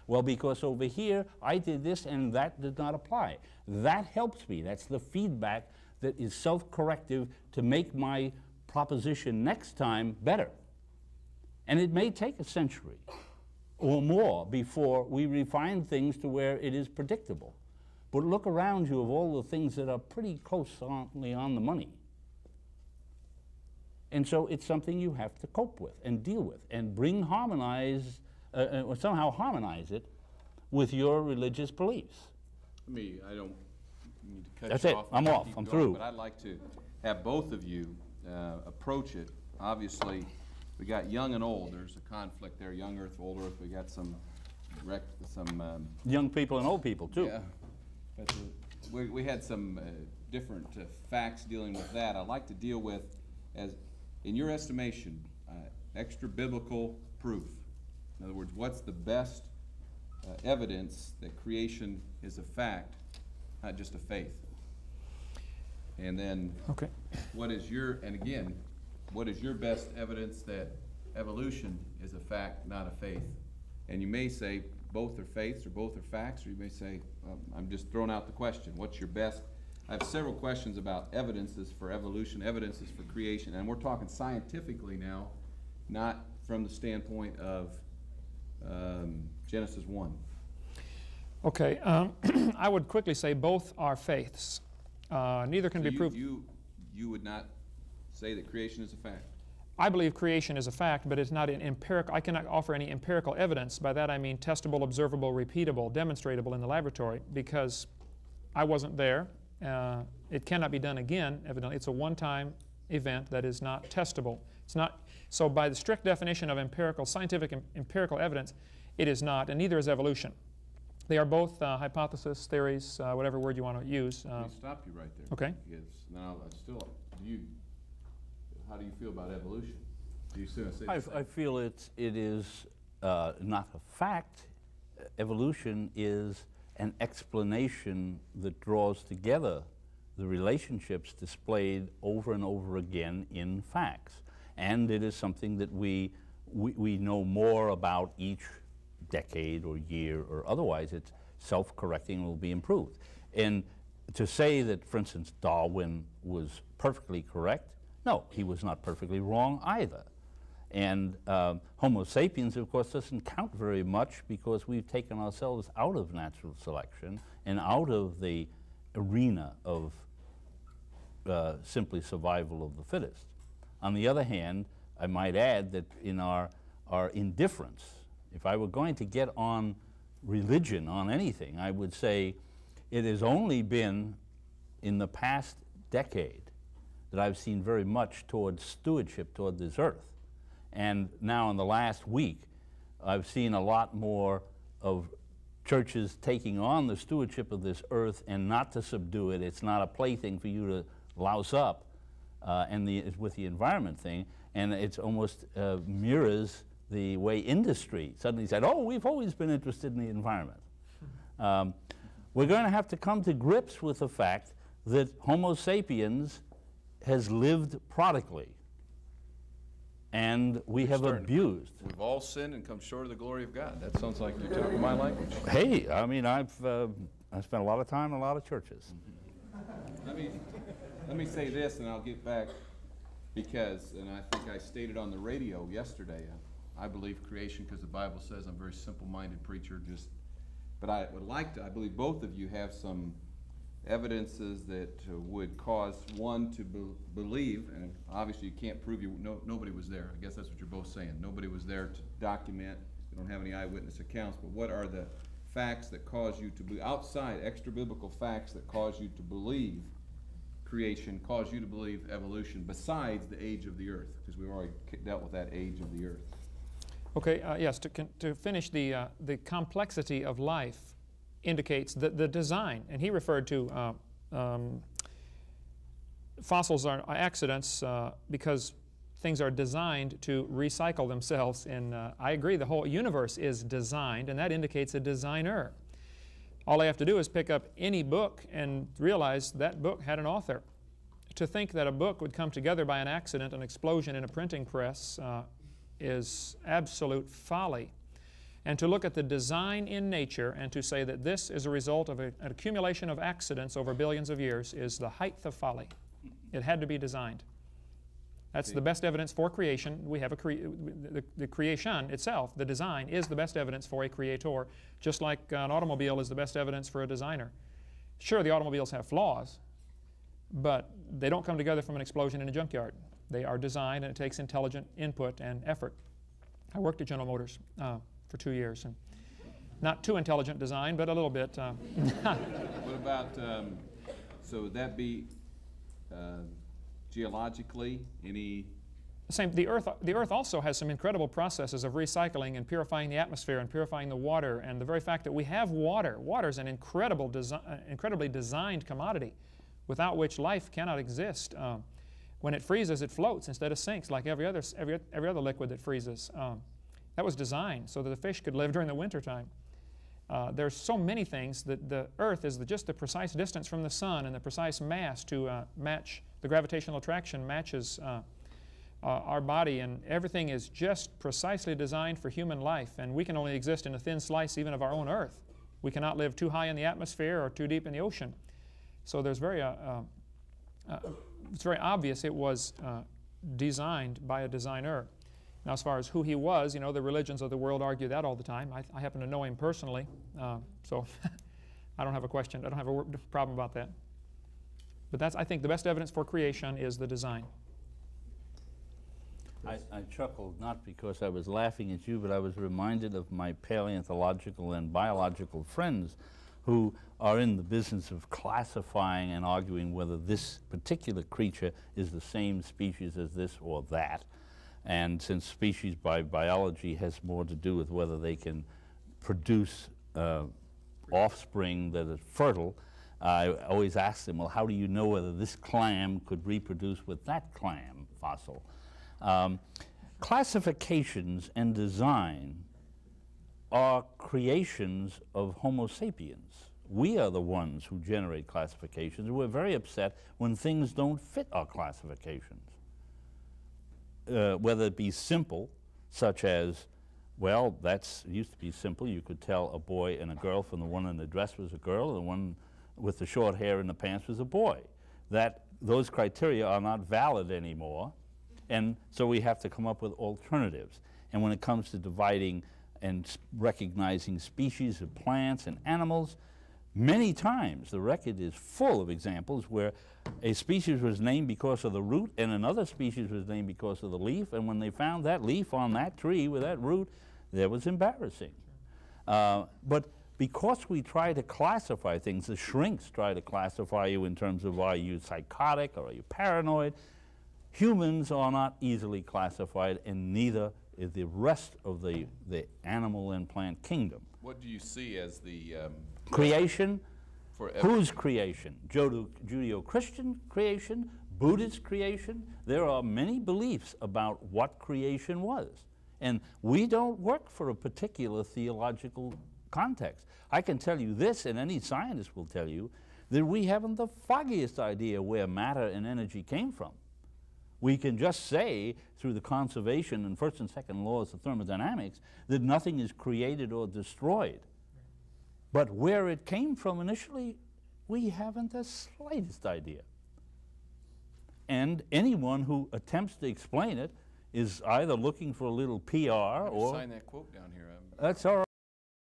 Well, because over here I did this and that did not apply. That helps me. That's the feedback that is self-corrective to make my proposition next time better. And it may take a century or more before we refine things to where it is predictable. But look around you of all the things that are pretty closely on the money. And so it's something you have to cope with and deal with and or somehow harmonize it with your religious beliefs. I don't need to cut That's you it. off. I'm off. I'm through. But I'd like to have both of you approach it. Obviously, we got young and old. There's a conflict there. Young Earth, old Earth. We got some young people and old people too. Yeah. But we had some different facts dealing with that. I'd like to deal with, as in your estimation, extra biblical proof. In other words, what's the best evidence that creation is a fact, not just a faith? And then, what is your best evidence that evolution is a fact, not a faith? And you may say both are faiths or both are facts, or you may say, I'm just throwing out the question. What's your best? I have several questions about evidences for evolution, evidences for creation, and we're talking scientifically now, not from the standpoint of Genesis 1. Okay, I would quickly say both are faiths. Neither can be proved. You would not say that creation is a fact? I believe creation is a fact, but it's not an empirical. I cannot offer any empirical evidence. By that I mean testable, observable, repeatable, demonstratable in the laboratory, because I wasn't there. It cannot be done again, evidently. It's a one-time event that is not testable. It's not. So by the strict definition of empirical, scientific empirical evidence, it is not, and neither is evolution. They are both hypothesis, theories, whatever word you want to use. Let me stop you right there. Okay. Because now, how do you feel about evolution? Do you say I feel it is not a fact. Evolution is an explanation that draws together the relationships displayed over and over again in facts. And it is something that we know more about each decade or year or otherwise. It's self-correcting and will be improved. And to say that, for instance, Darwin was perfectly correct, no, he was not perfectly wrong either. And Homo sapiens, of course, doesn't count very much because we've taken ourselves out of natural selection and out of the arena of simply survival of the fittest. On the other hand, I might add that in our indifference, if I were going to get on religion, on anything, I would say it has only been in the past decade that I've seen very much toward stewardship toward this earth. And now in the last week, I've seen a lot more of churches taking on the stewardship of this earth and not to subdue it. It's not a plaything for you to louse up, and with the environment thing, and it's almost mirrors the way industry suddenly said, oh, we've always been interested in the environment. We're going to have to come to grips with the fact that Homo sapiens has lived prodigally, and we have abused. We've all sinned and come short of the glory of God. That sounds like you're talking my language. Hey, I mean, I've spent a lot of time in a lot of churches. Let me say this, and I'll get back, because, and I think I stated on the radio yesterday, I believe creation because the Bible says. I'm a very simple-minded preacher, but I would like to, I believe both of you have some evidences that would cause one to believe, and obviously you can't prove nobody was there. I guess that's what you're both saying. Nobody was there to document. You don't have any eyewitness accounts, but what are the facts that cause you to believe, outside extra-biblical facts that cause you to believe creation, cause you to believe evolution, besides the age of the earth? Because we've already dealt with that age of the earth. Okay, yes, to finish, the complexity of life indicates the design, and he referred to fossils are accidents because things are designed to recycle themselves, and I agree the whole universe is designed, and that indicates a designer. All I have to do is pick up any book and realize that book had an author. To think that a book would come together by an accident, an explosion in a printing press, is absolute folly. And to look at the design in nature and to say that this is a result of an accumulation of accidents over billions of years is the height of folly. It had to be designed. That's the best evidence for creation. We have the creation itself, the design, is the best evidence for a creator, just like an automobile is the best evidence for a designer. Sure, the automobiles have flaws, but they don't come together from an explosion in a junkyard. They are designed, and it takes intelligent input and effort. I worked at General Motors for 2 years, and not too intelligent design, but a little bit. What about, so would that be geologically, any? Same. The Earth also has some incredible processes of recycling and purifying the atmosphere and purifying the water, and the very fact that we have water. Water is an incredibly designed commodity, without which life cannot exist. When it freezes, it floats instead of sinks like every other liquid that freezes. That was designed so that the fish could live during the wintertime. There's so many things that the Earth is just the precise distance from the sun and the precise mass to match the gravitational attraction matches our body, and everything is just precisely designed for human life, and we can only exist in a thin slice even of our own Earth. We cannot live too high in the atmosphere or too deep in the ocean. So there's it's very obvious it was designed by a designer. Now, as far as who he was, you know, the religions of the world argue that all the time. I happen to know him personally, so I don't have a question. I don't have a problem about that. But that's, I think, the best evidence for creation is the design. I chuckled not because I was laughing at you, but I was reminded of my paleontological and biological friends who are in the business of classifying and arguing whether this particular creature is the same species as this or that. And since species by biology has more to do with whether they can produce offspring that is fertile, I always ask them, well, how do you know whether this clam could reproduce with that clam fossil? Classifications and design are creations of Homo sapiens. We are the ones who generate classifications. We're very upset when things don't fit our classifications. Whether it be simple, such as, well, it used to be simple. You could tell a boy and a girl from the one in the dress was a girl and the one with the short hair in the pants was a boy. Those criteria are not valid anymore, and so we have to come up with alternatives. And when it comes to dividing and recognizing species of plants and animals, many times the record is full of examples where a species was named because of the root and another species was named because of the leaf, and when they found that leaf on that tree with that root, that was embarrassing. But because we try to classify things, the shrinks try to classify you in terms of are you psychotic or are you paranoid, humans are not easily classified, and neither is the rest of the animal and plant kingdom. What do you see as the creation? Whose creation? Judeo-Christian creation? Buddhist creation? There are many beliefs about what creation was. And we don't work for a particular theological context. I can tell you this, and any scientist will tell you, that we haven't the foggiest idea where matter and energy came from. We can just say, through the conservation and first and second laws of thermodynamics, that nothing is created or destroyed. But where it came from initially, we haven't the slightest idea. And anyone who attempts to explain it is either looking for a little PR or... sign that quote down here. That's all right.